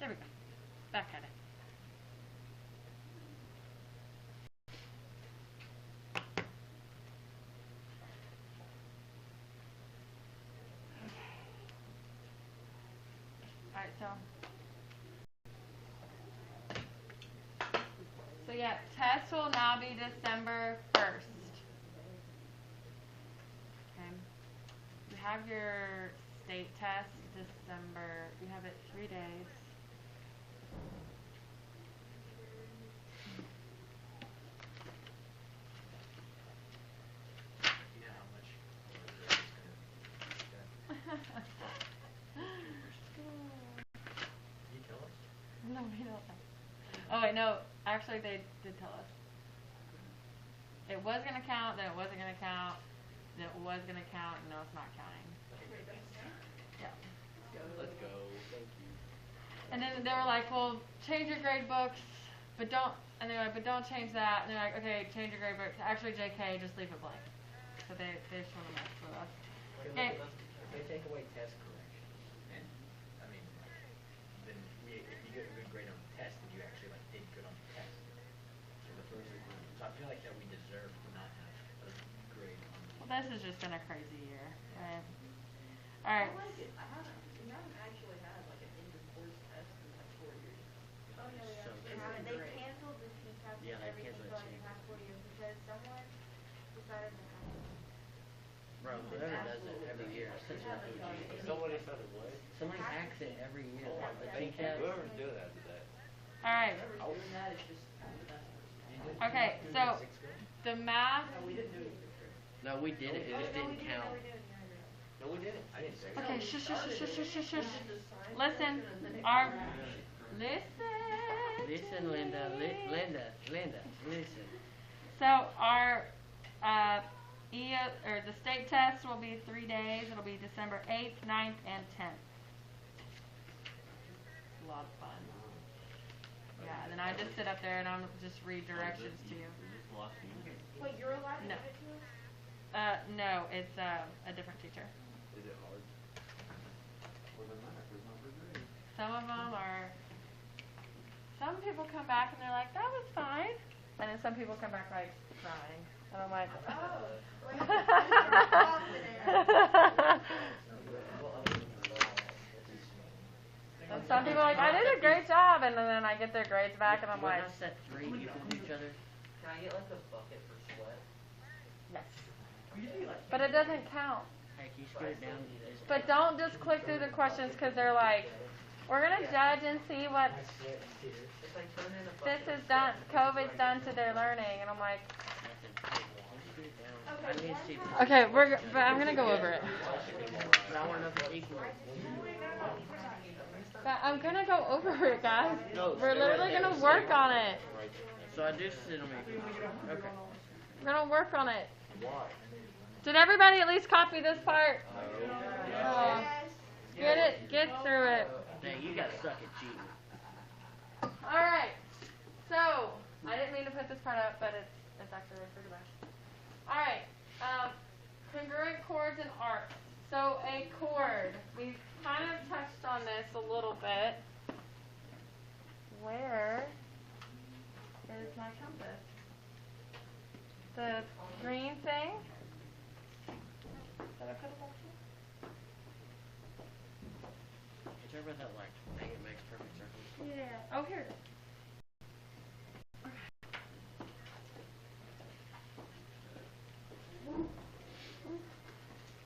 There we go. Back at it. Alright, so yeah, test will now be December 1st. Okay. You have your state test December, you have it 3 days. No, we don't know. Oh wait, no. Actually, they did tell us. It was gonna count, then it wasn't gonna count, then it was gonna count, and no, it's not counting. Yeah. Let's go. Thank you. And then they were like, well, change your grade books, but don't. And they're like, but don't change that. And they're like, okay, change your grade books. Actually, JK, just leave it blank. So they just want to mess with us. Okay. If they take away test correction, and I mean, then if you get a good grade on the test, then you actually like did good on the test. So I feel like that we deserve to not have a grade on the Well, this has just been a crazy year, right? All right. I like it. We haven't actually had like an end-of-course test in like 4 years. Oh, yeah, So they canceled the T-test Yeah, and they everything canceled for it like the too. past 4 years because someone decided to have it. Bro, whoever does it every year is such an OG. Somebody said it what? Somebody hacks it every year. Oh, Like, thank you. test. Whoever's doing that today. All right. Whoever's doing that is just. Okay, so the math. No, we didn't do it. No, we did it. It just didn't count. No, we didn't. I didn't say Okay, that. shush, shush, shush, shush, shush, shush. Listen, our Listen, Linda. Linda. Listen. So our or the state test will be 3 days. It'll be December 8th, 9th, and 10th. A lot of fun. Yeah, and then I just sit up there and I'm just read directions to you. Wait, you're allowed to No. give it to us? No, it's a different teacher. Is it hard? Some of them are. Some people come back and they're like, "That was fine," and then some people come back like crying, and I'm like, And some people are like, "I did a great job," and then I get their grades back, and I'm When like, I set 3 equal to each other. Can I get like a bucket for sweat? "Yes," but it doesn't count. Heck, you screw it down. But don't just click through the questions because they're like, "We're gonna judge and see what It's like turn in a this bucket has of done, sweat. COVID's done to their learning," and I'm like, I need to see. "Okay, but I'm gonna go over it." But I want to know if it's equal. But I'm gonna go over it, guys. No, We're literally gonna work on it. So I do sit on me. Okay. We're gonna work on it. Why? Did everybody at least copy this part? No. Get through it. Dang, you got stuck at cheating. All right. So I didn't mean to put this part up, but it's actually right for the back. All right. Congruent chords and arcs. So a chord. We've kind of touched on this a little bit. Where is my compass? The green thing that I put it up to? Did you ever that like thing that makes perfect circles? Yeah. Oh, here it is.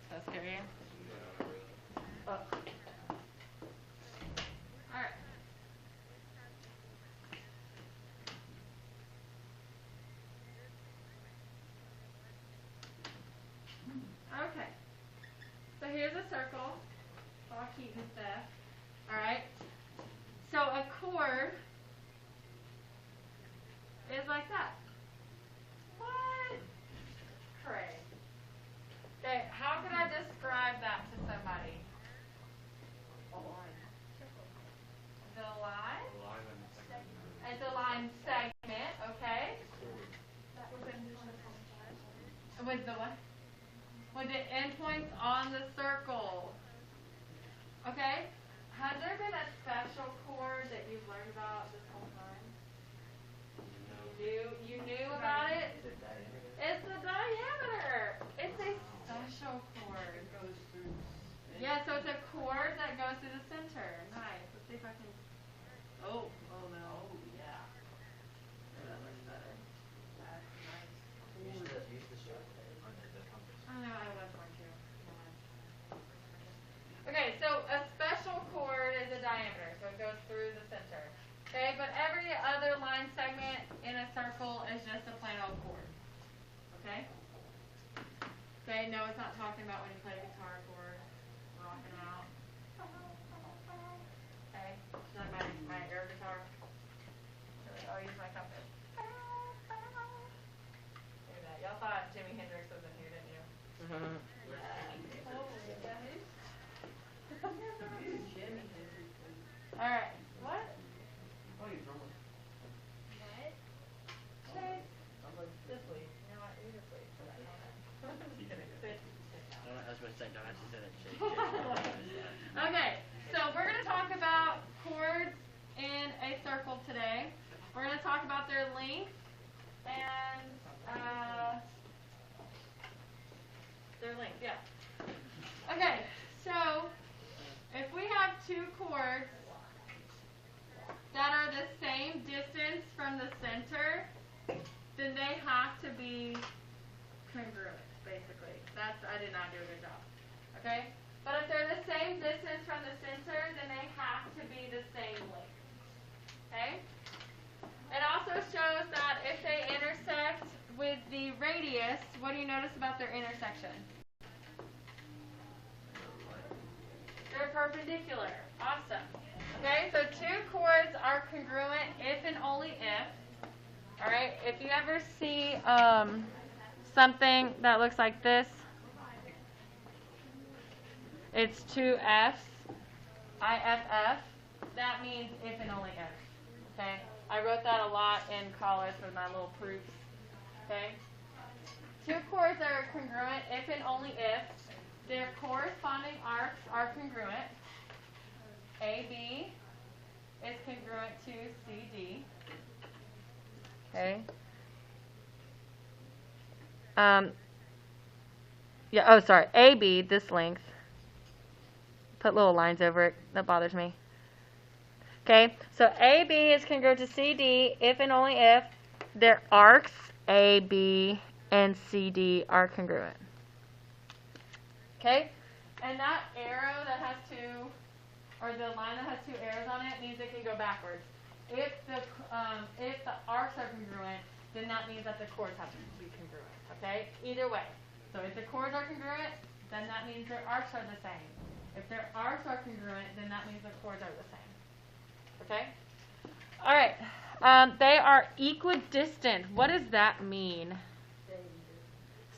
That's scary. Alright. Okay. So here's a circle. All cute and stuff. Alright. So a chord is like that. What? Craig. Okay, how could I describe that to somebody? A line. The line? It's a line segment, okay? With the what? With the endpoints on the circle. Okay? Has there been a special chord that Yeah, so it's a cord that goes through the center. Nice. Let's see if I can. Oh no. Oh, yeah. That looks better. That's nice. Use the sharp on the compass. I know I was going to. Okay, so a special cord is a diameter, so it goes through the center. Okay, but every other line segment in a circle is just a plain old cord. Okay? Okay, no, it's not talking about when you play a guitar chord, rocking out. Okay, it's not my air guitar. I'll use my compass. Look at that. Y'all thought Jimi Hendrix was in here, didn't you? Jimmy Hendrix. All right. What? Oh, you're drummer. What? Chase. This week. You know what? You just wait for that moment. Just kidding. Sit. I was going to say, don't have to say that shit. Okay, so we're going to talk about chords in a circle today. We're going to talk about their length and their length, yeah. Okay, so if we have two chords that are the same distance from the center, then they have to be congruent, basically. I did not do a good job. Okay? But if they're the same distance from the center, then they have to be the same length. Okay? It also shows that if they intersect with the radius, what do you notice about their intersection? They're perpendicular. Awesome. Okay, so two chords are congruent if and only if. Alright, if you ever see something that looks like this, it's two F's, IFF. That means if and only if. Okay? I wrote that a lot in college with my little proofs. Okay? Two chords are congruent if and only if their corresponding arcs are congruent. AB is congruent to CD. Okay? AB, this length. Put little lines over it. That bothers me. Okay, so AB is congruent to CD if and only if their arcs AB and CD are congruent. Okay, and that arrow that has two, or the line that has two arrows on it, means it can go backwards. If the arcs are congruent, then that means that the chords have to be congruent. Okay, either way. So if the chords are congruent, then that means their arcs are the same. If their arcs are congruent, then that means the chords are the same. Okay? All right. They are equidistant. What does that mean?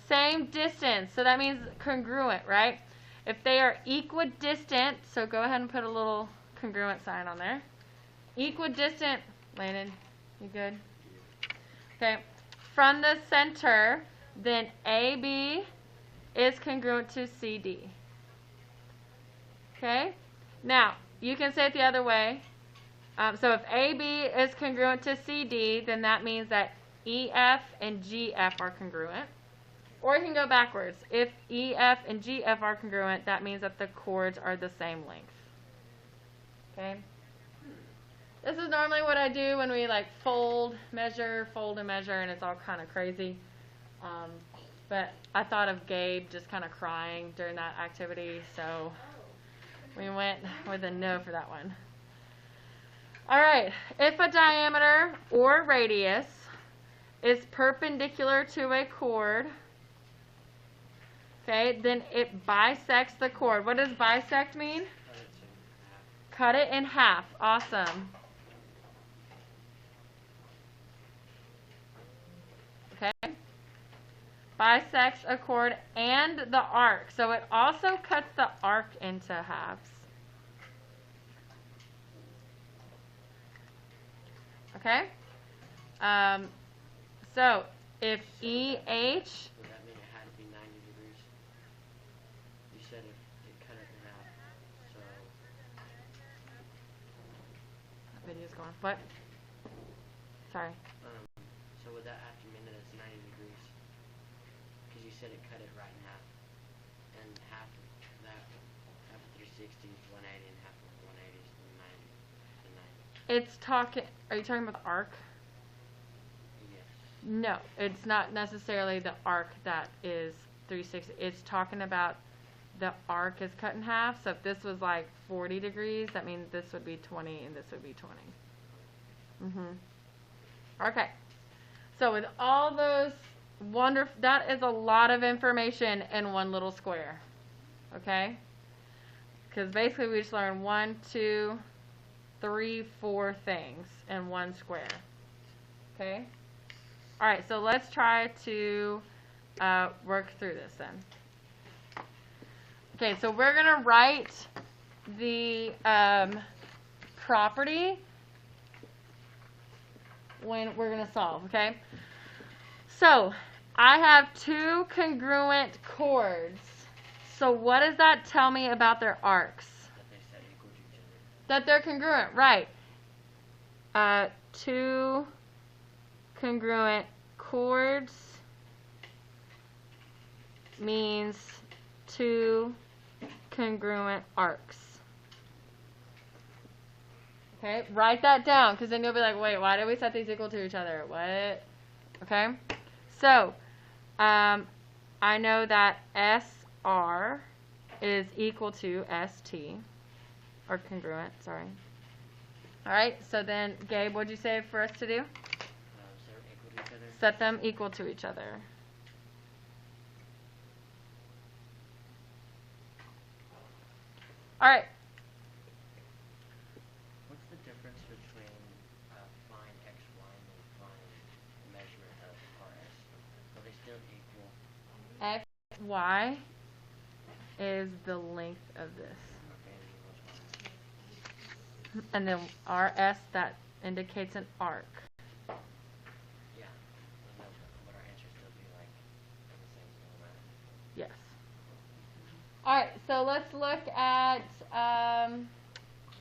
Same distance. So that means congruent, right? If they are equidistant, so go ahead and put a little congruent sign on there. Equidistant, Landon, you good? Okay. From the center, then AB is congruent to CD. Okay? Now, you can say it the other way. So if AB is congruent to CD, then that means that EF and GF are congruent. Or you can go backwards. If EF and GF are congruent, that means that the chords are the same length. Okay? This is normally what I do when we like fold and measure, and it's all kind of crazy. But I thought of Gabe just kind of crying during that activity, so we went with a no for that one. All right, if a diameter or radius is perpendicular to a chord, okay, then it bisects the chord. What does bisect mean? Cut it in half. Awesome. Okay. Bisects a chord and the arc. So it also cuts the arc into halves. Okay? So if EH, Would that mean it had to be 90 degrees? You said it cut it in half, so... video's going. What? Sorry. So would that have to mean that it's 90 degrees? Because you said it cut it right in half. And half of that, half of 360 is 180 and half of 180 is 90. It's talking, are you talking about the arc? Yes. No, it's not necessarily the arc that is 360. It's talking about the arc is cut in half. So if this was like 40 degrees, that means this would be 20 and this would be 20. Okay. So with all those wonderful, that is a lot of information in one little square. Okay? Because basically we just learned 1, 2, 3, 4 things in one square. Okay? Alright, so let's try to work through this then. Okay, so we're going to write the property when we're going to solve, okay? So, I have two congruent chords. So what does that tell me about their arcs? That they set equal to each other. That they're congruent, right. Two congruent chords means two congruent arcs. Okay, write that down, because then you'll be like, wait, why did we set these equal to each other? What? Okay, so I know that SR is equal to ST, or congruent, sorry. All right, so then, Gabe, what'd you say for us to do? Set them equal to each other. Set them equal to each other. All right. What's the difference between find xy and find measurement of RS? Are they still equal? XY is the length of this. Okay, And then RS, that indicates an arc. yeah. But our answer still be like the same thing, right? Yes. All right, so let's look at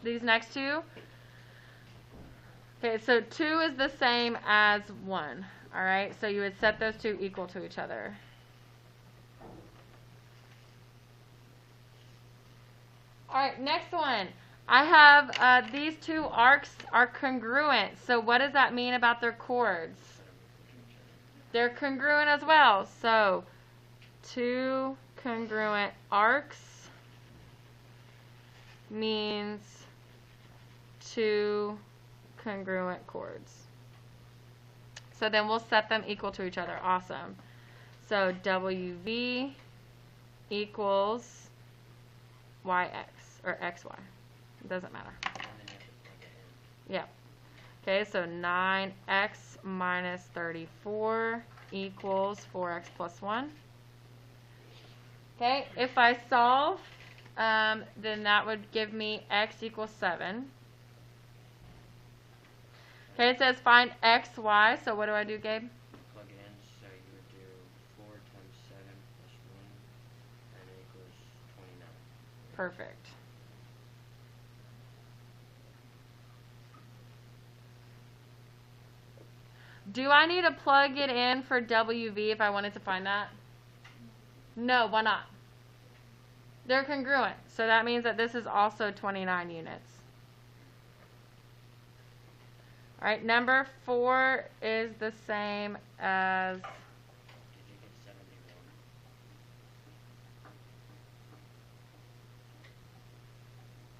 these next two. Okay, so 2 is the same as 1. All right, so you would set those two equal to each other. All right, next one. I have these two arcs are congruent. So what does that mean about their chords? They're congruent as well. So two congruent arcs means two congruent chords. So then we'll set them equal to each other. Awesome. So WV equals YX or XY. It doesn't matter. And then you have to plug it in. Yeah. Okay, so 9x minus 34 equals 4x plus 1. Okay, if I solve, then that would give me x equals 7. Okay, it says find xy, so what do I do, Gabe? Plug it in, so you would do 4 times 7 plus 1, and it equals 29. Perfect. Do I need to plug it in for WV if I wanted to find that? No, why not? They're congruent, so that means that this is also 29 units. All right, number 4 is the same as, Did you get 71?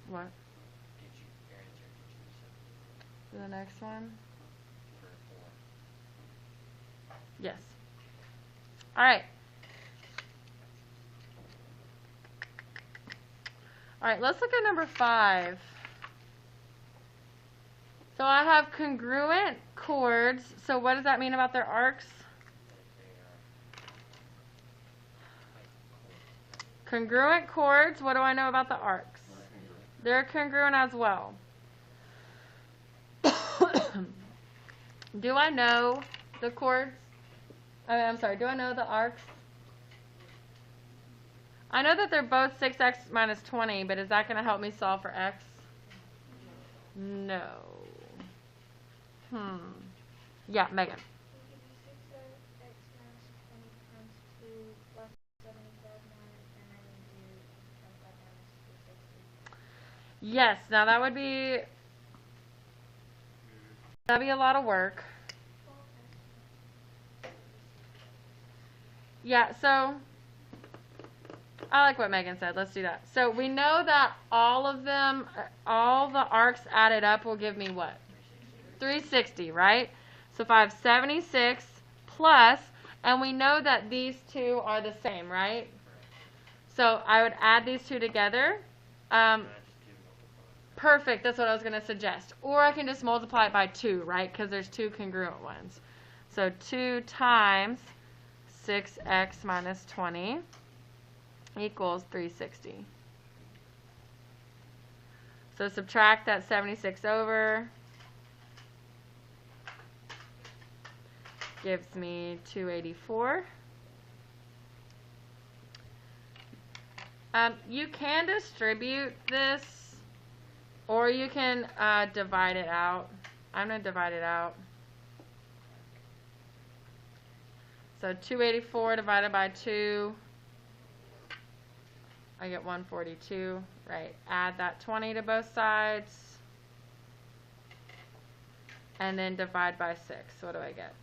what, Did you, your answer, did you get 71 for the next one? for 4? Yes. All right. All right, let's look at number 5. So I have congruent chords. So what does that mean about their arcs? Congruent chords. What do I know about the arcs? They're congruent as well. Do I know the chords? I'm sorry, do I know the arcs? I know that they're both 6x minus 20, but is that going to help me solve for x? No. Yeah, Megan. Yes, now that'd be a lot of work. Yeah, so I like what Megan said. Let's do that. So we know that all of them, all the arcs added up will give me what? 360, right? So if I have 76 plus, and we know that these two are the same, right? So I would add these two together. Perfect, that's what I was going to suggest. Or I can just multiply it by 2, right? Because there's two congruent ones. So 2 times 6x minus 20 equals 360. So subtract that 76 over. Gives me 284. You can distribute this, or you can divide it out. I'm going to divide it out. So 284 divided by 2, I get 142. Right, add that 20 to both sides, and then divide by 6. What do I get?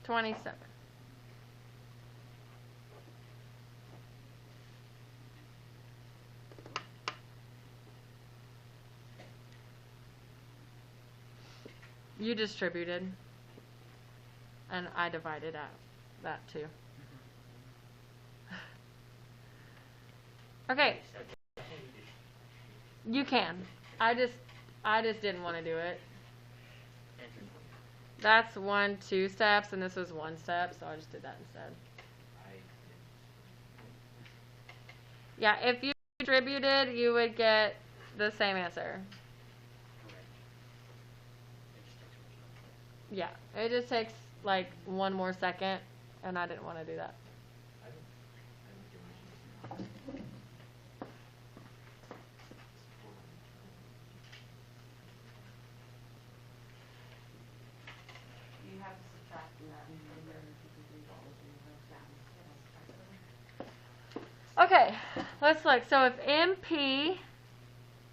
27. You distributed, and I divided out that too. Okay. You can. I just didn't want to do it. That's 1, 2 steps, and this was 1 step, so I just did that instead. Yeah, if you distributed, you would get the same answer. Yeah, it just takes like 1 more second, and I didn't want to do that. You have to subtract that and then you can do all of Okay, let's look. So if MP,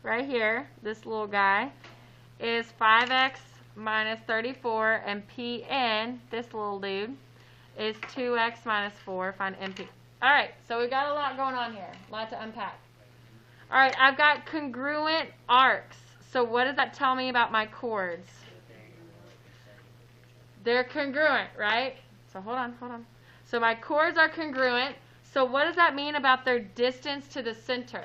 right here, this little guy, is 5x minus 34, and PN, this little dude, is 2x minus 4, find MP. Alright, so we've got a lot going on here, a lot to unpack. Alright, I've got congruent arcs. So what does that tell me about my chords? They're congruent, right? So hold on. So my chords are congruent. So what does that mean about their distance to the center?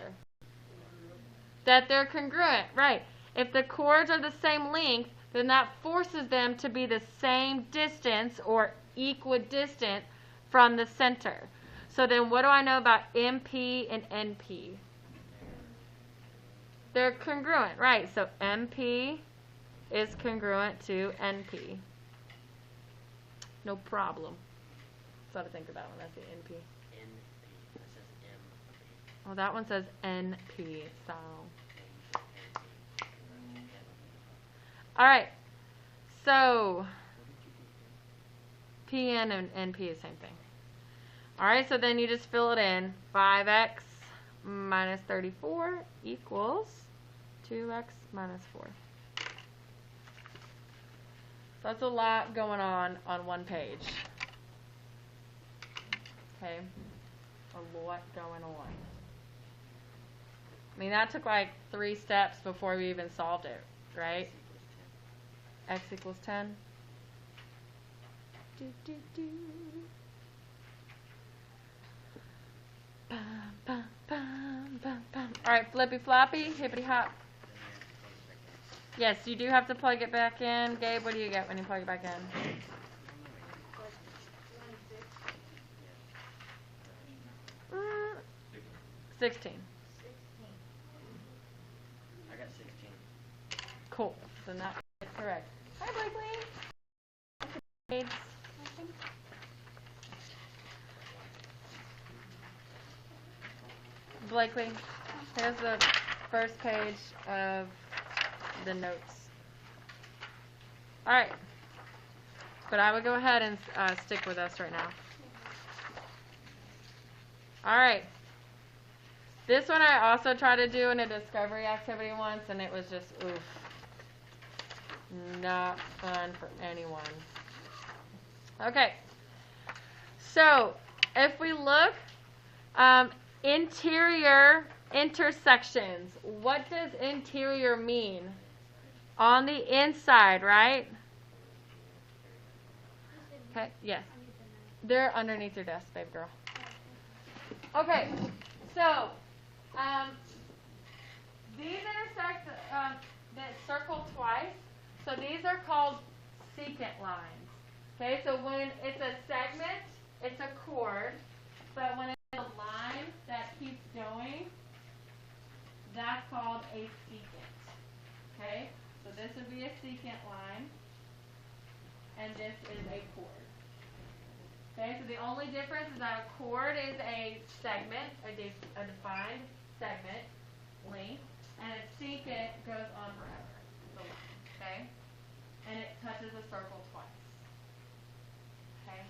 That they're congruent, right? If the chords are the same length, then that forces them to be the same distance or equidistant from the center. So then what do I know about MP and NP? They're congruent, right? So MP is congruent to NP. No problem. So I have to think about when I say NP. NP. That says MP. Well, that one says NP, so. Alright, so PN and NP is the same thing. Alright, so then you just fill it in. 5x minus 34 equals 2x minus 4. So that's a lot going on one page. Okay, a lot going on. I mean, that took like 3 steps before we even solved it, right? X equals 10. Do, do, do. Bum, bum, bum, bum, bum. All right, flippy floppy, hippity hop. Yes, you do have to plug it back in. Gabe, what do you get when you plug it back in? 16. I got 16. Cool. So that is correct. Hi, Blakely. Blakely, here's the first page of the notes. Alright. but I would go ahead and stick with us right now. All right. This one I also tried to do in a discovery activity once, and it was just, oof, not fun for anyone. Okay. So, if we look, interior intersections. What does interior mean? On the inside, right? Okay, yes. They're underneath your desk, babe girl. Okay, so these intersect that circle twice. So these are called secant lines. Okay, so when it's a segment, it's a chord, but when it's a line that keeps going, that's called a secant. Okay, so this would be a secant line, and this is a chord. Okay, so the only difference is that a chord is a segment, a defined segment length, and a secant goes on forever. The line, okay, and it touches a circle twice. Okay,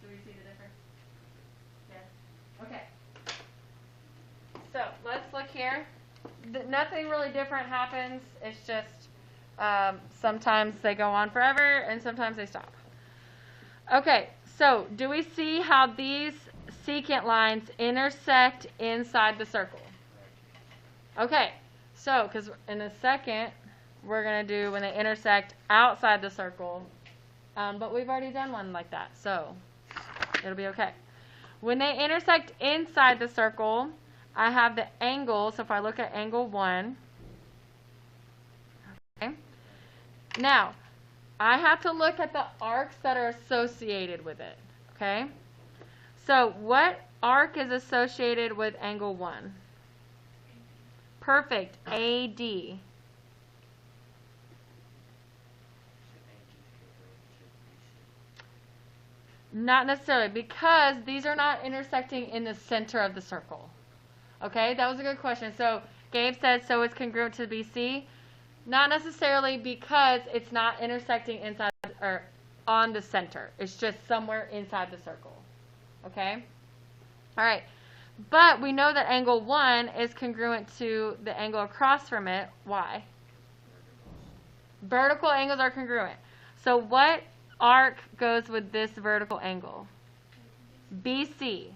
do we see the difference? Yes. Okay. So let's look here. Nothing really different happens. It's just sometimes they go on forever and sometimes they stop. Okay, so do we see how these secant lines intersect inside the circle? Okay, so because in a second we're going to do when they intersect outside the circle, but we've already done one like that, so it'll be okay. When they intersect inside the circle, I have the angle, so if I look at angle 1, okay, now I have to look at the arcs that are associated with it, okay? So what arc is associated with angle 1? Perfect, AD. Not necessarily, because these are not intersecting in the center of the circle. Okay, that was a good question. So Gabe said, so it's congruent to BC. Not necessarily, because it's not intersecting inside or on the center. It's just somewhere inside the circle. Okay? All right. But we know that angle 1 is congruent to the angle across from it. Why? Vertical angles are congruent. So what arc goes with this vertical angle? BC.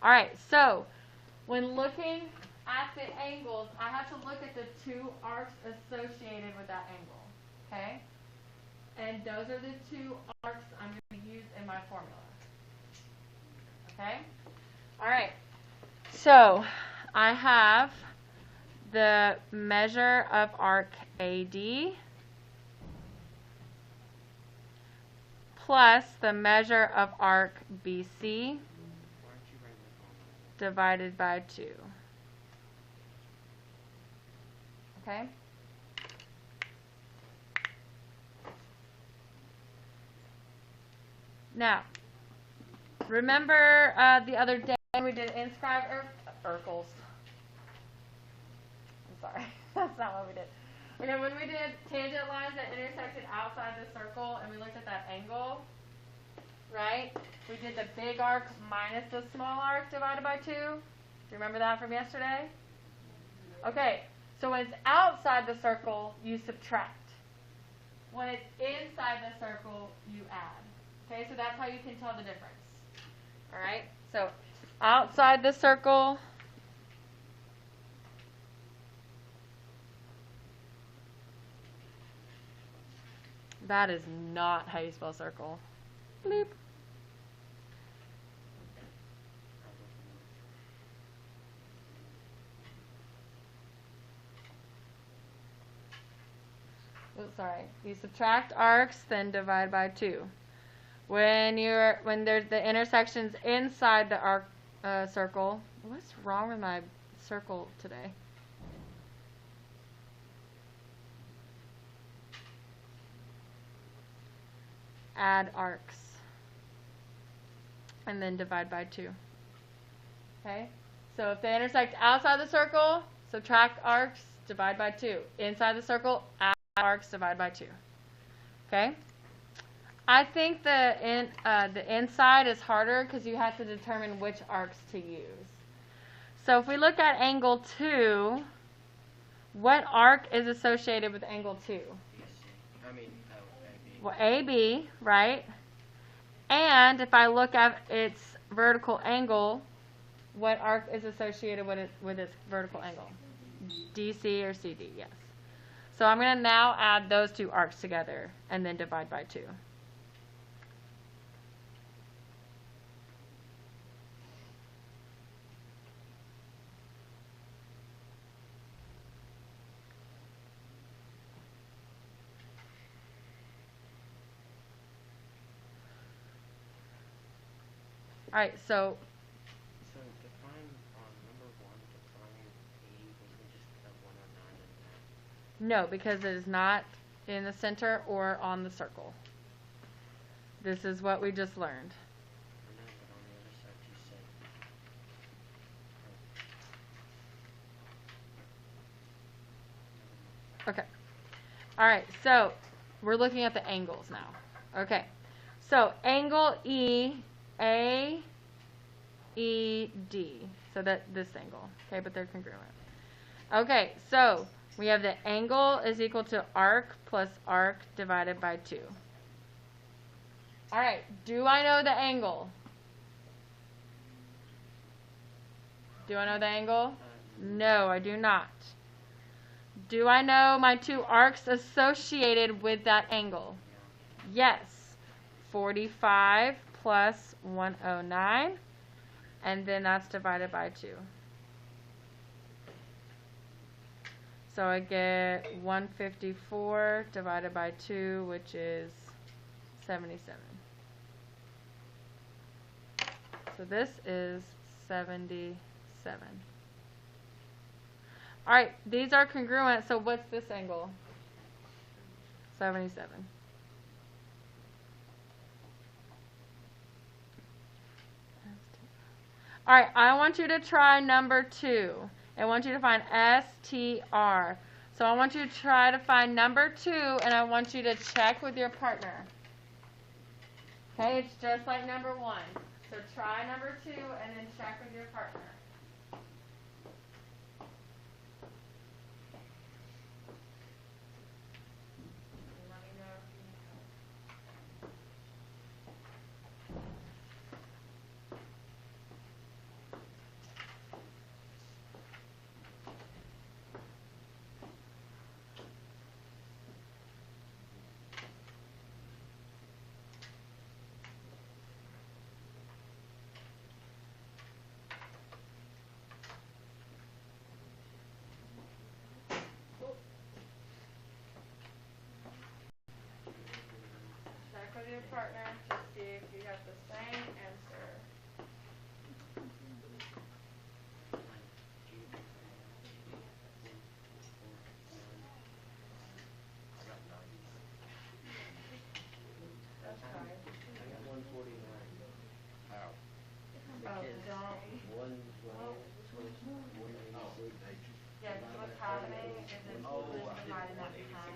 All right, so when looking at the angles, I have to look at the two arcs associated with that angle, okay? And those are the two arcs I'm going to use in my formula, okay? All right, so I have the measure of arc AD plus the measure of arc BC divided by 2. Okay? Now, remember the other day we did inscribe circles. I'm sorry, that's not what we did. Okay, when we did tangent lines that intersected outside the circle and we looked at that angle, right? We did the big arc minus the small arc divided by 2. Do you remember that from yesterday? Okay, so when it's outside the circle, you subtract. When it's inside the circle, you add. Okay, so that's how you can tell the difference. All right, so outside the circle, that is not how you spell circle. Bleep. Oh, sorry. You subtract arcs, then divide by 2. When there's the intersections inside the arc circle, what's wrong with my circle today? Add arcs, and then divide by 2. Okay? So if they intersect outside the circle, subtract arcs, divide by 2. Inside the circle, add arcs, divide by 2. Okay? I think the inside is harder because you have to determine which arcs to use. So if we look at angle 2, what arc is associated with angle 2? AB. Well, AB, right? And if I look at its vertical angle, what arc is associated with its vertical angle? DC or CD, yes. So I'm going to now add those two arcs together and then divide by 2. All right, so So define on number 1, define A, wasn't it just put 109 in there? no, because it is not in the center or on the circle. This is what we just learned. I know, but on the other side you said. Okay. All right, so we're looking at the angles now. Okay. So angle AED. So this angle. Okay, but they're congruent. Okay, so we have the angle is equal to arc plus arc divided by 2. All right, do I know the angle? Do I know the angle? No, I do not. Do I know my two arcs associated with that angle? Yes. 45 plus 109, and then that's divided by 2. So I get 154 divided by 2, which is 77. So this is 77. All right, these are congruent, so what's this angle? 77. All right, I want you to try number 2. I want you to find STR. So I want you to try to find number 2, and I want you to check with your partner. Okay, it's just like number 1. So try number 2 and then check with your partner. Let me know if you need help. Check with your partner to see if you have the same answer. That's right. I got 149. How? Oh, don't. 112. Yeah, what's happening is it's just dividing that behind.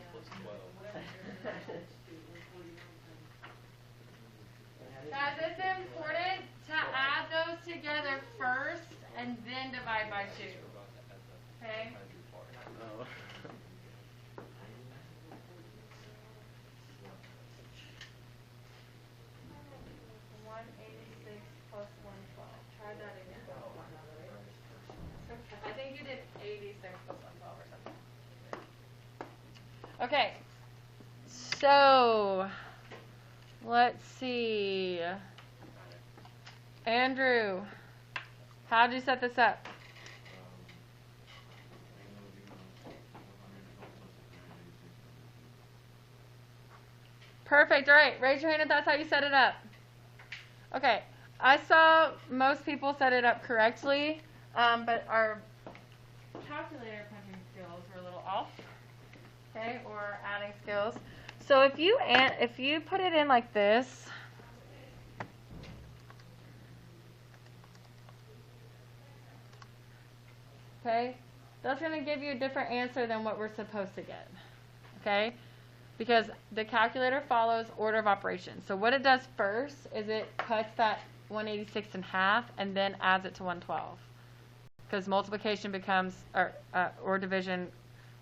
Guys, it's important to add those together first and then divide by 2. Okay? Oh. 186 plus 112. Try that again. I think you did 86 plus 112 or something. Okay. So, let's see. Andrew, how did you set this up? Perfect. All right. Raise your hand if that's how you set it up. Okay. I saw most people set it up correctly, but our calculator punching skills were a little off. Okay, or adding skills. So if you put it in like this, okay, that's going to give you a different answer than what we're supposed to get. Okay, because the calculator follows order of operations. So what it does first is it cuts that 186 in half and then adds it to 112. Because multiplication becomes, or division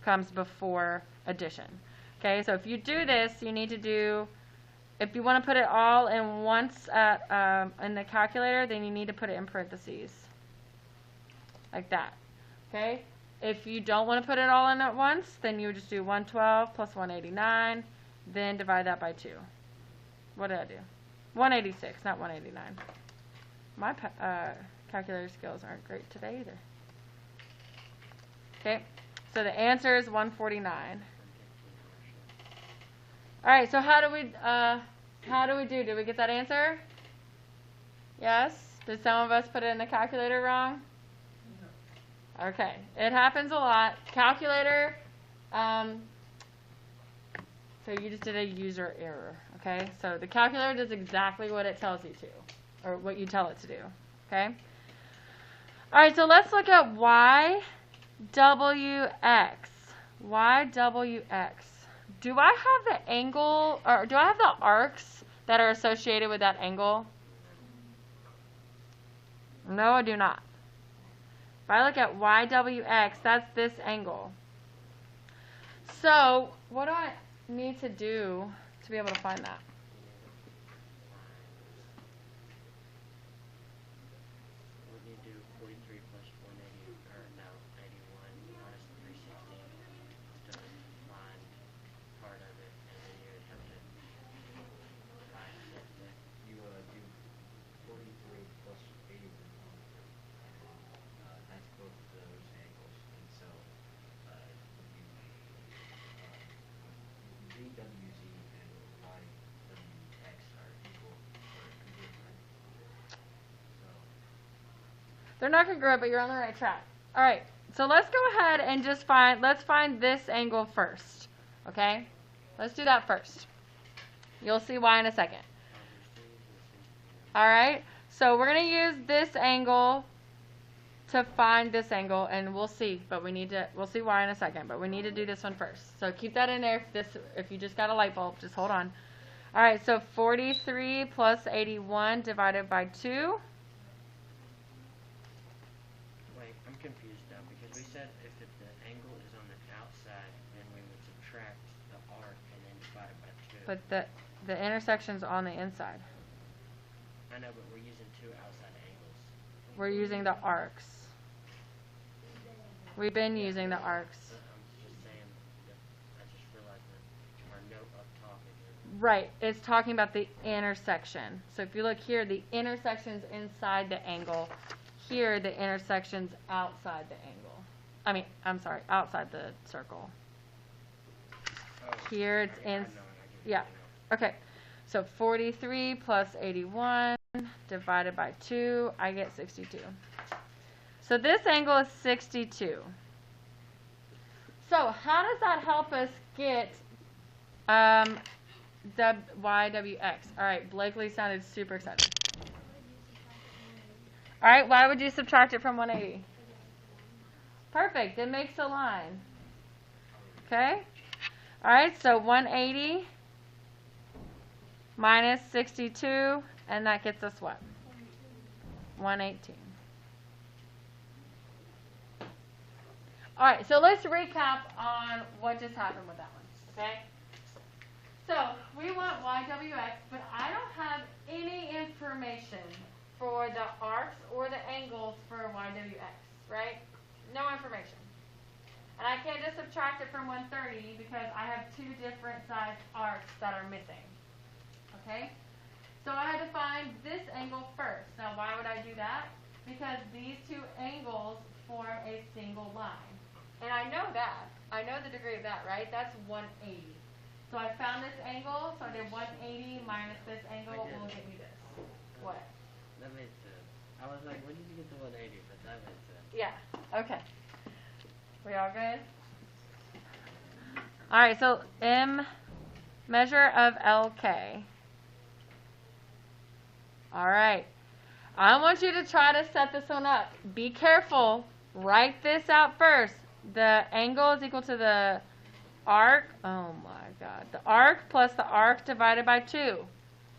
comes before addition. Okay, so if you do this, you need to do, if you want to put it all in once in the calculator, then you need to put it in parentheses. Like that. Okay? If you don't want to put it all in at once, then you would just do 112 plus 189, then divide that by 2. What did I do? 186, not 189. My calculator skills aren't great today either. Okay, so the answer is 149. All right, so how do we do? Did we get that answer? Yes? Did some of us put it in the calculator wrong? Okay, it happens a lot. Calculator, so you just did a user error, okay? So the calculator does exactly what it tells you to, or what you tell it to do, okay? All right, so let's look at YWX. YWX. Do I have the angle, or do I have the arcs that are associated with that angle? No, I do not. If I look at YWX, that's this angle. So, what do I need to do to be able to find that? What do you do? 43 plus 180, or no, 81 minus 316 to find part of it, and then you would have to bisect it. You do 43 plus 81. That's both of those angles, and so ZWZ and YWX are equal or congruent. So They're not congruent, but you're on the right track. All right, so let's go ahead and just let's find this angle first, okay? Let's do that first. You'll see why in a second. All right, so we're going to use this angle to find this angle, and we'll see, but we'll see why in a second, but we need to do this one first. So keep that in there if you just got a light bulb, just hold on. All right, so 43 plus 81 divided by 2. Wait, I'm confused now, because we said if the angle is on the outside, then we would subtract the arc and then divide it by 2. But the intersection's on the inside. I know, but we're using two outside angles. We're using the arcs. We've been using the arcs. But I'm just saying that I just realized that our note up top is Right, it's talking about the intersection. So if you look here, the intersection's inside the angle. Here, the intersection's outside the angle. I'm sorry, outside the circle. Here it's in, yeah. Okay, so 43 plus 81 divided by 2, I get 62. So this angle is 62. So how does that help us get the YWX? All right, Blakely sounded super excited. All right, why would you subtract it from 180? Perfect, it makes a line. Okay? All right, so 180 minus 62, and that gets us what? 118. All right, so let's recap on what just happened with that one, okay? So we want YWX, but I don't have any information for the arcs or the angles for YWX, right? No information. And I can't just subtract it from 130 because I have two different size arcs that are missing, okay? So I had to find this angle first. Now why would I do that? Because these two angles form a single line. And I know that. I know the degree of that, right? That's 180. So I found this angle, so I did 180 minus this angle will get me this. What? That made sense. I was like, when did you get to 180? But that made sense. Yeah. Okay. We all good? All right, so measure of LK. All right. I want you to try to set this one up. Be careful. Write this out first. The angle is equal to the arc. Oh my God. The arc plus the arc divided by 2.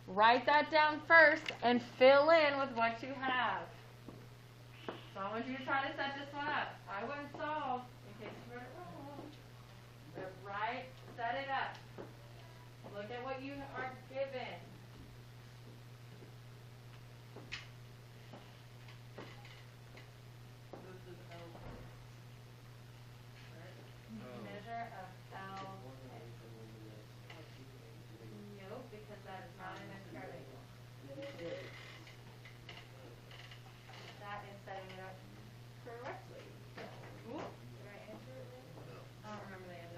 Write that down first and fill in with what you have. So I want you to try to set this one up. I wouldn't solve in case you wrote it wrong. But set it up. Look at what you are given. This is L. Measure of L. Nope, because that is not an integral angle. That is setting it up correctly. Ooh, did I answer it right? I don't remember the answer.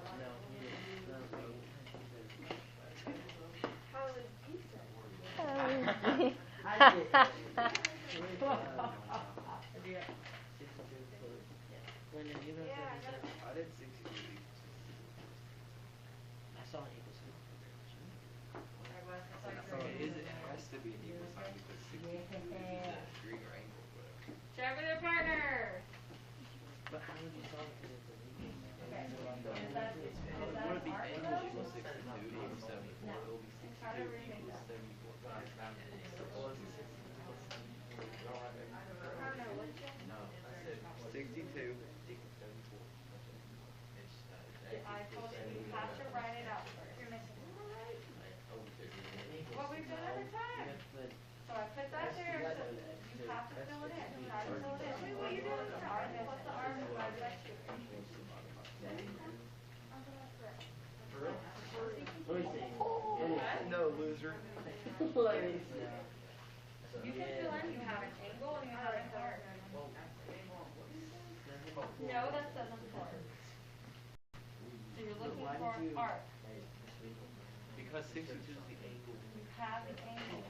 How would you say? Yeah, I got it. I did 62. I saw an equal sign. It has to be an equal sign because 62 is a degree or angle, but. Check with your partner. But how would you solve it? Because it's an equal sign. Okay. Is that Would it be an angle arc? equals 62 equals 74? No. It'll be Try to 62 remake equals that. 74. No, I said 62. I told you you have to write it out first. You're missing. What we've done every time. So I put that there, so you have to fill it in. Try to fill it in. Wait, what are you doing? The arc plus the arc divided by 2. No, loser. You can fill in, you have an angle and you have an arc. No, that doesn't work. So you're looking for an arc. Because 62 is the angle. You have the angle.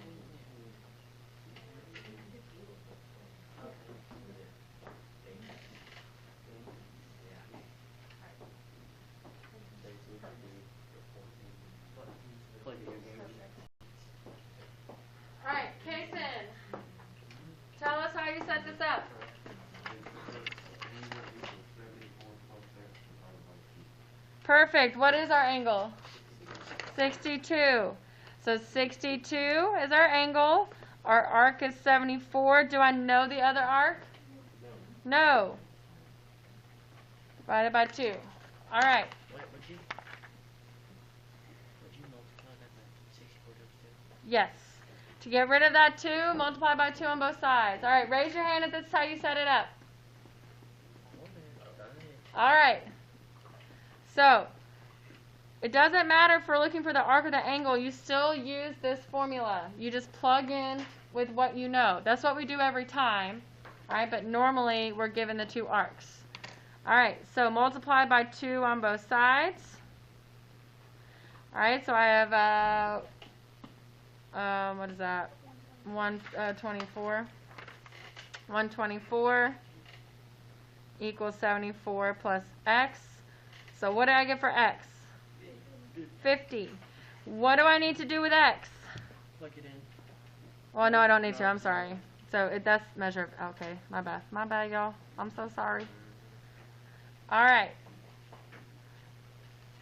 Alright, Kason, tell us how you set this up. Perfect. What is our angle? 62. So 62 is our angle. Our arc is 74. Do I know the other arc? No. Divided by 2. All right. Would you multiply that by 64 times 2? Yes. To get rid of that 2, multiply by 2 on both sides. All right. Raise your hand if this is how you set it up. All right. So, it doesn't matter if we're looking for the arc or the angle. You still use this formula. You just plug in with what you know. That's what we do every time. All right, but normally we're given the 2 arcs. All right, so multiply by 2 on both sides. All right, so I have, what is that? 124. 124 equals 74 plus x. So what do I get for x? 50. What do I need to do with x? Plug it in. Well, no, I don't need to. I'm sorry. So that's measure of, okay, my bad. My bad, y'all. I'm so sorry. All right.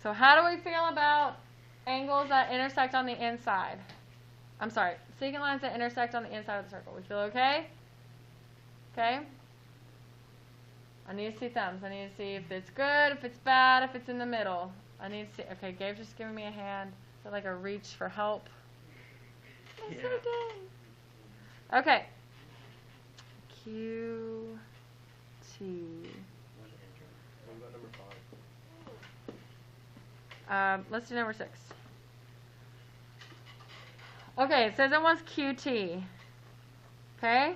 So how do we feel about angles that intersect on the inside? I'm sorry, secant lines that intersect on the inside of the circle. We feel okay? Okay? I need to see thumbs. I need to see if it's good, if it's bad, if it's in the middle. I need to see. Okay, Gabe's just giving me a hand. I feel like a reach for help. Yes, I did. Okay. Q, T. What about number 5? Let's do number 6. Okay, it says it wants QT. Okay?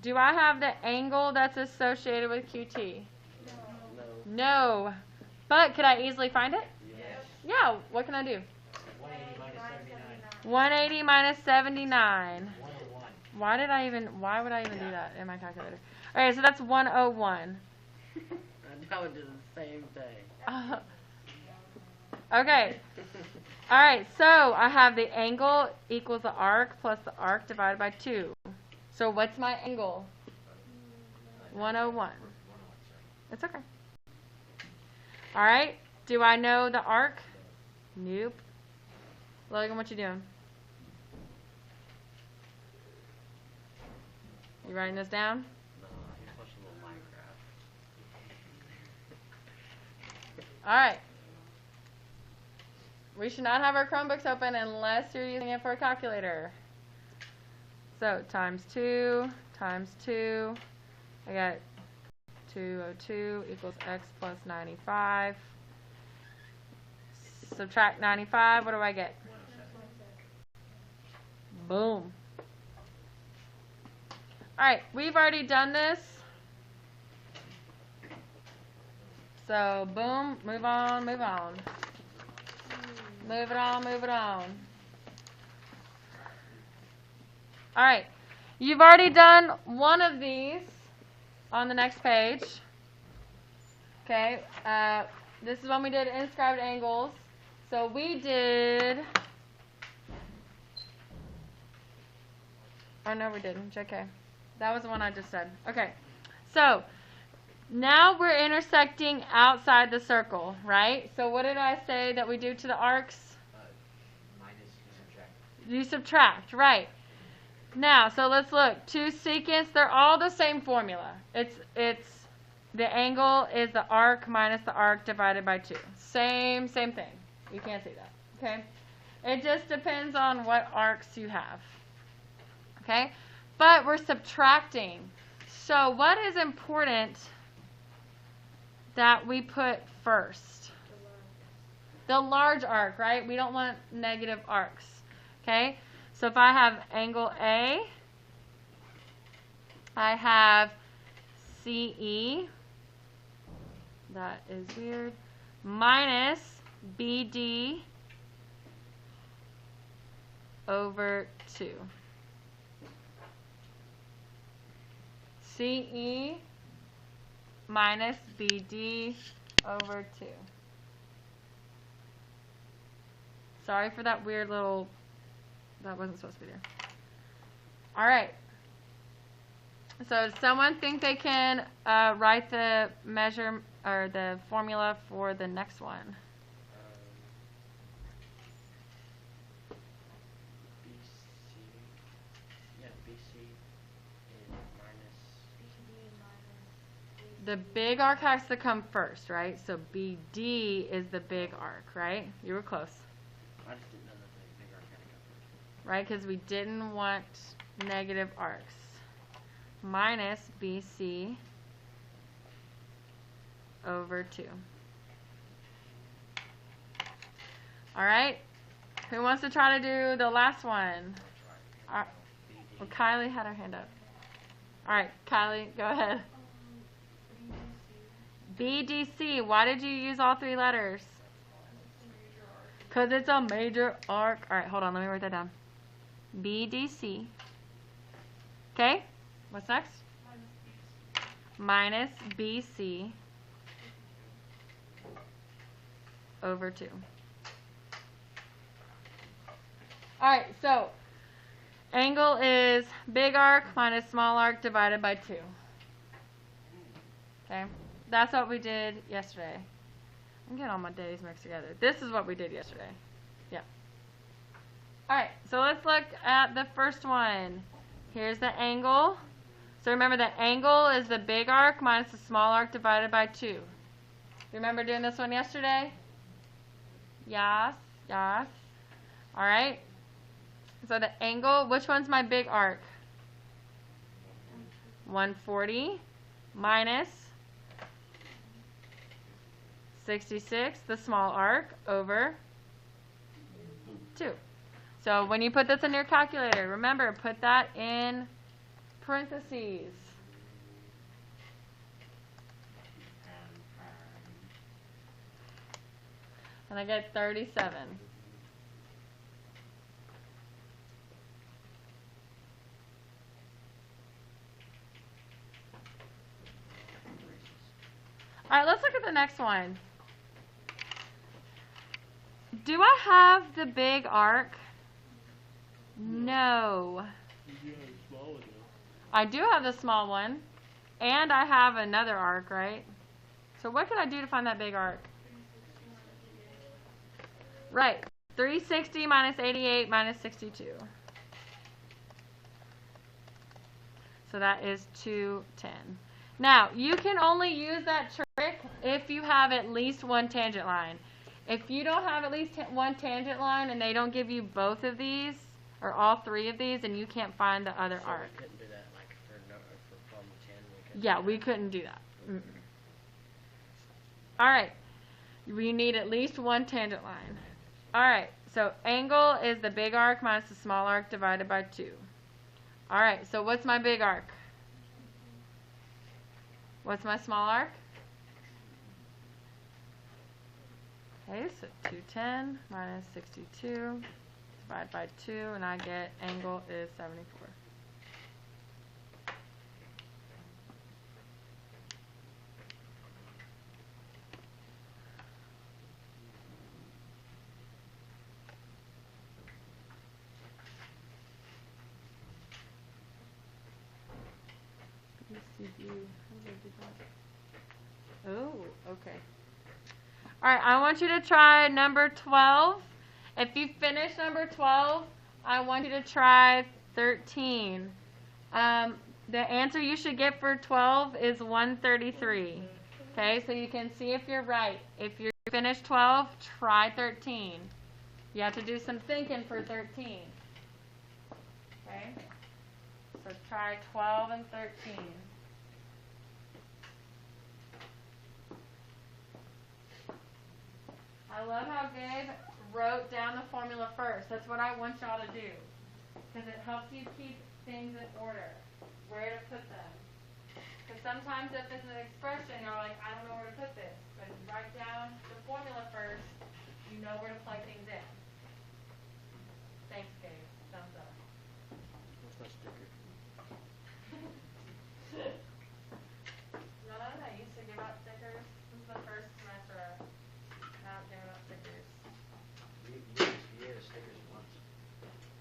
Do I have the angle that's associated with QT? No. No. But could I easily find it? Yes. Yeah, what can I do? 180 minus 79. 180 minus 79. 101. Why would I even do that in my calculator? Alright, so that's 101. I would do the same thing. Okay. Alright, so I have the angle equals the arc plus the arc divided by 2. So what's my angle? 101. It's okay. Alright, do I know the arc? Nope. Logan, what you doing? You writing this down? No, he's watching a little Minecraft. Alright. We should not have our Chromebooks open unless you're using it for a calculator. So, times 2, times 2. I got 202 equals x plus 95. Subtract 95, what do I get? Boom. Alright, we've already done this. So, boom, move on, move on. Move it on, move it on. Alright, you've already done one of these on the next page. Okay, this is when we did inscribed angles. So we did, oh no we didn't, JK. That was the one I just said. Okay, so now we're intersecting outside the circle, right? So what did I say that we do to the arcs? Minus, subtract. You subtract, right. Now, so let's look. To secants, they're all the same formula. It's the angle is the arc minus the arc divided by 2. Same thing. You can't see that, okay? It just depends on what arcs you have, okay? But we're subtracting. So what is important that we put first? The large arc, right? We don't want negative arcs, okay? So if I have angle A, I have CE, that is weird, minus BD over 2. CE minus BD over 2. Sorry for that weird little, that wasn't supposed to be there. Alright. So does someone think they can write the measure or the formula for the next one? BC is minus. The big arc has to come first, right? So BD is the big arc, right? You were close. I just didn't know that the big arc had to go first. Right? Because we didn't want negative arcs. Minus BC over 2. Alright? Who wants to try to do the last one? Well, Kylie had her hand up. Alright, Kylie, go ahead. BDC. Why did you use all 3 letters? Because it's a major arc. Alright, hold on. Let me write that down. BDC. Okay? What's next? Minus BC over 2. Alright, so angle is big arc minus small arc divided by 2. Okay? That's what we did yesterday. I'm getting all my days mixed together. This is what we did yesterday. Yeah. Alright, so let's look at the first one. Here's the angle. So remember the angle is the big arc minus the small arc divided by 2. Remember doing this one yesterday? Yes, yes. Alright. So the angle, which one's my big arc? 140 minus 66, the small arc, over 2. So when you put this in your calculator, remember, put that in parentheses. And I get 37. Alright, let's look at the next one. Do I have the big arc? No. I do have the small one. And I have another arc, right? So what can I do to find that big arc? Right. 360 minus 88 minus 62. So that is 210. Now, you can only use that trick if you have at least one tangent line. If you don't have at least one tangent line and they don't give you both of these, or all three of these, then you can't find the other So arc. we couldn't do that, like, for problem 10, we couldn't Yeah, do we that? couldn't do that. Alright. We need at least one tangent line. Alright, so angle is the big arc minus the small arc divided by 2. Alright, so what's my big arc? What's my small arc? Okay, so 210 minus 62 divided by 2, and I get angle is 74. Oh, okay. Alright, I want you to try number 12. If you finish number 12, I want you to try 13. The answer you should get for 12 is 133. Okay, so you can see if you're right. If you finish 12, try 13. You have to do some thinking for 13. Okay? So try 12 and 13. I love how Gabe wrote down the formula first. That's what I want y'all to do. Because it helps you keep things in order. Where to put them. Because sometimes if it's an expression, you're like, I don't know where to put this. But if you write down the formula first, you know where to plug things in. Thanks, Gabe. Thumbs up. What's my sticker? No, I used to give out stickers. This is the first semester not giving out stickers. You gave us stickers once.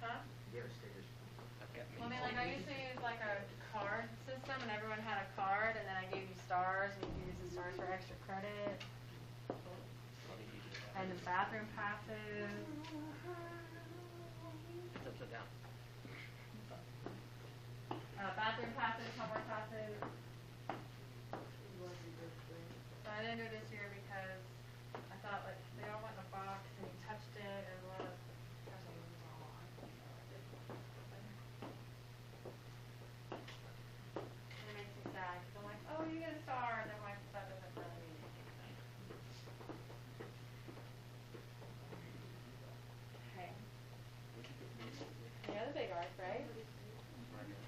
Huh? You gave us stickers once. I've got Well, I mean, like I used to use like a card system, and everyone had a card, and then I gave you stars, and you could use the stars for extra credit, and the bathroom passes. It's upside down. Bathroom passes, homework passes. So I didn't do it this year because I thought like they all went in a box, and you touched it, and a lot of pressing was all on. And it makes me sad because I'm like, oh, you get a star, and then I'm like, that doesn't really mean anything. Okay. The other big arc, right?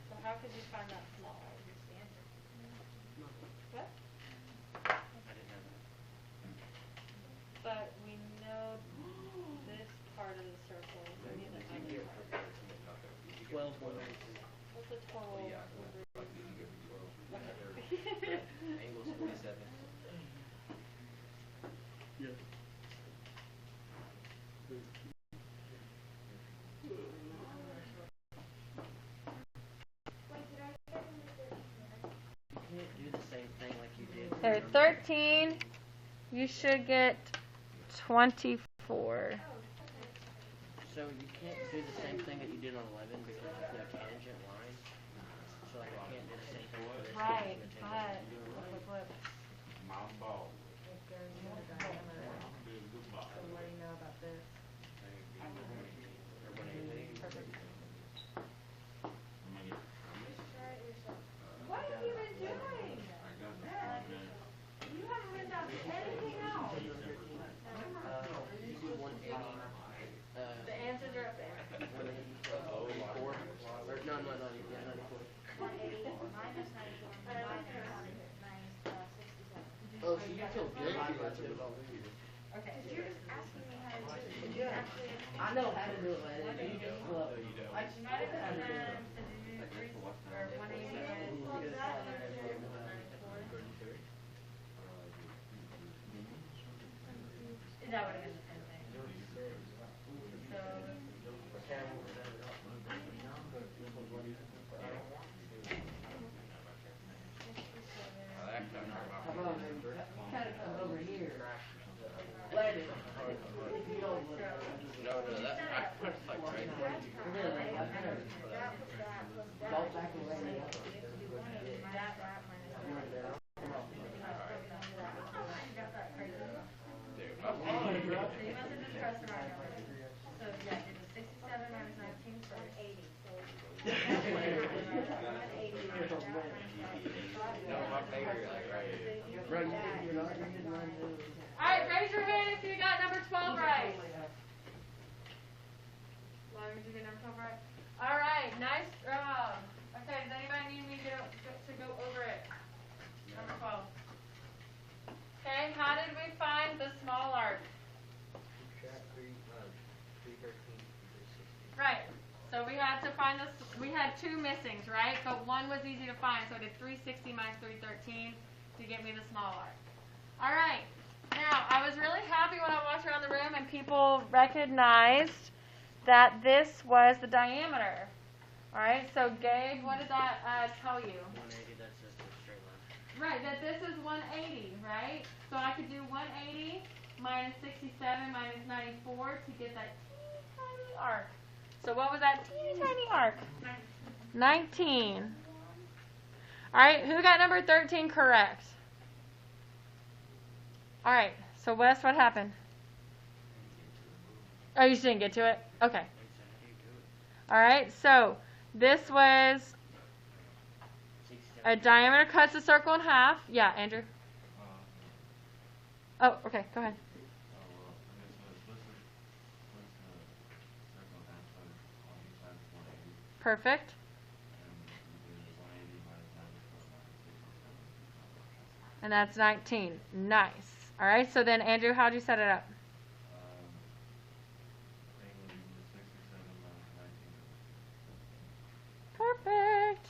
So how could you find that small arc? What? I didn't know that. But we know this part of the circle. We need the other part. 12 What's the total? Angle's 47. Yeah. You can't do the same thing like you did. Okay, 13, you should get 24. So you can't do the same thing that you did on 11 because there's no tangent line. So like I can't do the same thing for this. because Right, there's no but tangent line. look. Mountain ball. If there's more diameter, so what do you know about this? Or 180. Perfect. What have you been doing? You haven't written down anything else. You do 180. The answers are up there. 184. Or no, yeah, 94. 180 minus 94 minus 67. Oh, so you feel good if you went to Okay. You're just asking me how to do it. You actually I know how to do it, man. You just pull up. Divided by 10 to do 3, or 180 is that would have been the same thing. So, Come on, man. Kind of come over here. Let it. If you don't look. Alright, raise your hand if you got number 12 right. Long as you get number 12 right. Alright, nice job. Okay, does anybody need me to go over it? Number 12. Okay, how did we find the small arc? Subtract 313, 360. Right. So we had to find this. We had two missings, right? But one was easy to find, so I did 360 minus 313 to get me the small arc. All right. Now, I was really happy when I walked around the room and people recognized that this was the diameter. All right. So, Gabe, what did that tell you? 180, that's just a straight line. Right. That this is 180, right? So I could do 180 minus 67 minus 94 to get that teeny tiny arc. So what was that teeny tiny arc? 19. All right, who got number 13 correct? All right, so Wes, what happened? Oh, you didn't get to it? Okay. All right, so this was a diameter cuts a circle in half. Yeah, Andrew. Oh, okay, go ahead. Perfect. And that's 19. Nice. All right, so then, Andrew, how'd you set it up? Perfect.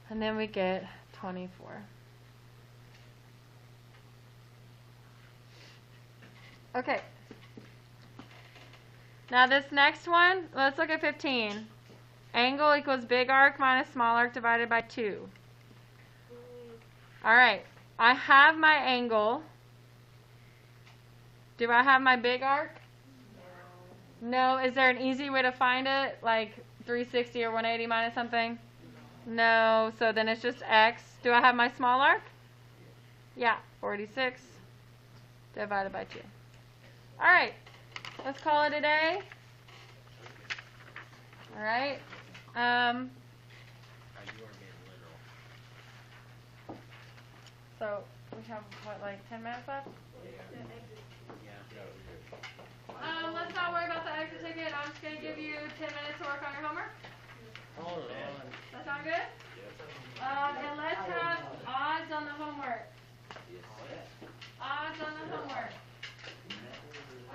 And then we get 24. Okay. Now this next one, let's look at 15. Angle equals big arc minus small arc divided by 2. All right. I have my angle. Do I have my big arc? No. Is there an easy way to find it? Like 360 or 180 minus something? No. So then it's just x. Do I have my small arc? Yeah. 46 divided by 2. All right. Let's call it a day. All right. You are getting literal. So we have what, like 10 minutes left? Let's not worry about the extra ticket. I'm just gonna give you 10 minutes to work on your homework. Hold on. That sound good? And let's have odds on the homework. Odds on the homework.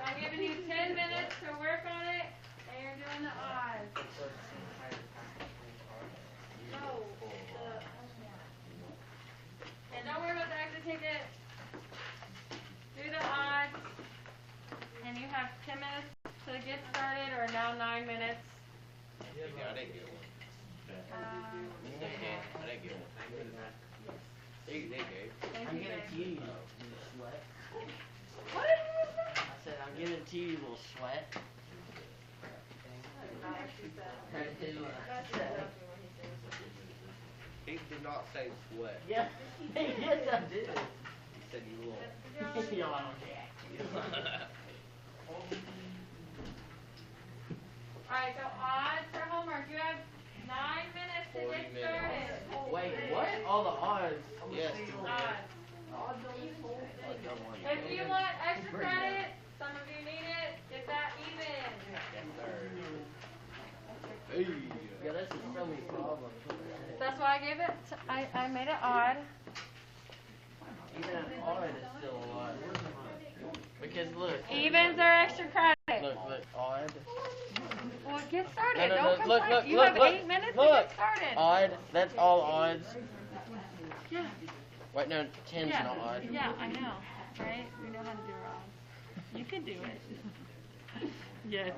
I'm giving you 10 minutes to work on it, and you're doing the odds. No. And don't worry about the extra ticket. Do the odds. And you have 10 minutes to get started, or now 9 minutes. I didn't get one. I didn't get one. They gave. Thank I'm you, giving it to babe. you, you sweat. What did you say? I said, I'm giving it to you, you little sweat. He did not say sweat. Yeah, yes, I did. He said you little. Yo, I don't care. Alright, so odds for homework. You have 9 minutes to 40 get minutes. started. Wait, what? All the odds. Yes. Odds. Like, come on, If you want extra credit, some of you need it, get that even. Yes, sir. Hey. Yeah, that's just so many problems. That's why I gave it, I made it odd. Even an odd is still a lot. Because look. Evens are extra credit. Look, odd. Well, get started. No, Don't look, complain. look, You look, have look, 8 minutes to look. get started. Odd, that's all odds. Yeah. Wait, no, 10's Yeah. not odd. Yeah, I know. Right? We know how to do odds. You can do it. Yes.